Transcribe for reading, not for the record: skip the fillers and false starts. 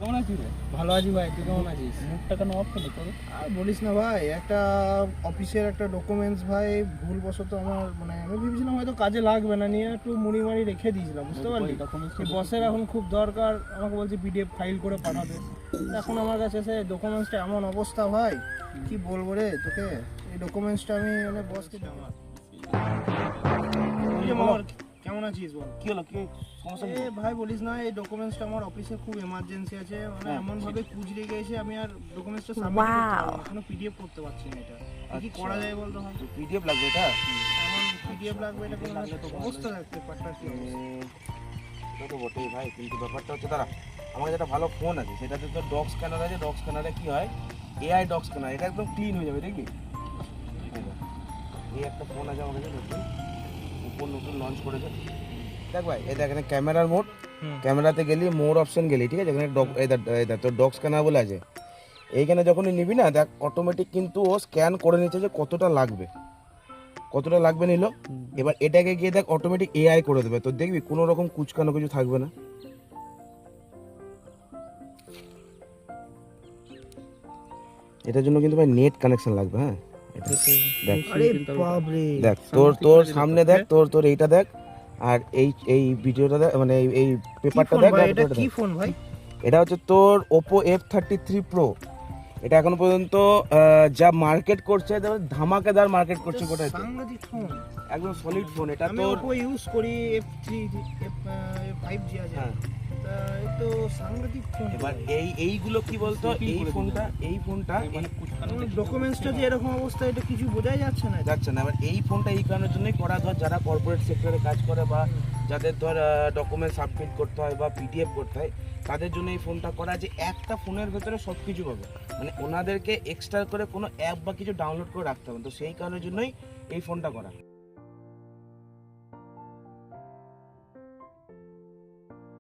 কেমন আছিস রে? ভালো আছি ভাই, তুই কেমন আছিস? মুখটা কেন অফ কেন তোর? আর বলিস না ভাই, একটা অফিসের একটা ডকুমেন্টস ভাই ভুলবশত আমার আমি ভেবেছিলাম হয়তো কাজে লাগবে না, নিয়ে একটু মুড়ি মারি রেখে দিয়েছিলাম, বুঝতে পারলি? এই বসের এখন খুব দরকার, আমাকে বলছে পিডিএফ ফাইল করে পাঠাবে। এখন আমার কাছে এসে ডকুমেন্টসটা এমন অবস্থা ভাই, কি বলবো রে তোকে। এই ডকুমেন্টসটা আমি বসকে জমা। কেমন আছিস বল? কি হলো, কি সমস্যা? এ ভাই বলিস না, এই ডকুমেন্টসটা আমার অফিসে খুব এমার্জেন্সি আছে, এমন ভাবে কুঁজড়ে গেছে, আমি আর ডকুমেন্টসটা সাবমিট করতে পারবো না, কোনো পিডিএফ করতে পারছি না। এটা কি করা যায় বলতো ভাই? পিডিএফ লাগবে এটা? এমন পিডিএফ লাগবে, এটা কোনো অবস্থা রাখতে পারটা কি অবস্থা? এটা তো বটেই ভাই, কিন্তু ব্যাপারটা হচ্ছে দাঁড়া, আমার যেটা ভালো ফোন আছে সেটাতে তো ডগ স্ক্যানার আছে। ডগ স্ক্যানারে কি হয়, এআই ডগ স্ক্যানার, এটা একদম ক্লিন হয়ে যাবে, দেখবি? এই একটা ফোন আছে আমার কাছে, নতুন লঞ্চ করেছে। দেখ ভাই, এই দেখ এখানে ক্যামেরার মোড, ক্যামেরাতে গেলি মোর অপশন গেলি, ঠিক আছে? এখানে ডগ, এই তোর ডগ স্ক্যানার বলে আছে। এইখানে যখনই নিবি না, দেখ অটোমেটিক কিন্তু ও স্ক্যান করে নিচ্ছে যে কতটা লাগবে নিল। এবার এটাকে গিয়ে দেখ অটোমেটিক এআই করে দেবে, তো দেখবি কোনো রকম কুচকানো কিছু থাকবে না। এটার জন্য কিন্তু ভাই নেট কানেকশন লাগবে। হ্যাঁ, দেখ আরে বাপ রে, দেখ তোর সামনে দেখ, তোর এইটা দেখ, আর এই ভিডিওটা দেখ, মানে এই পেপারটা দেখ। এটা কি ফোন ভাই? এটা হচ্ছে তোর Oppo F33 Pro। এটা এখন পর্যন্ত যা মার্কেট করছে, ধামাকাদার মার্কেট করছে গোটা। সাংঘাতিক ফোন, একদম সলিড ফোন। এটা আমি তোর Oppo ইউজ করি, F5G আছে। হ্যাঁ, এই তো সাংঘাতিক ফোন। এবার এইগুলো কি বলতো, এই ফোনটা ডকুমেন্টসটা যে এরকম অবস্থা, এটা কিছু বোঝাই যাচ্ছে না। এবার এই ফোনটা এই কারণের জন্যই করা, ধর যারা কর্পোরেট সেক্টরে কাজ করে বা যাদের ধর ডকুমেন্ট সাবমিট করতে হয় বা পিডিএফ করতে হয়, তাদের জন্য এই ফোনটা করা, যে একটা ফোনের ভেতরে সব কিছু পাবে। মানে ওনাদেরকে এক্সট্রা করে কোনো অ্যাপ বা কিছু ডাউনলোড করে রাখতে হবে, তো সেই কারণের জন্যই এই ফোনটা করা।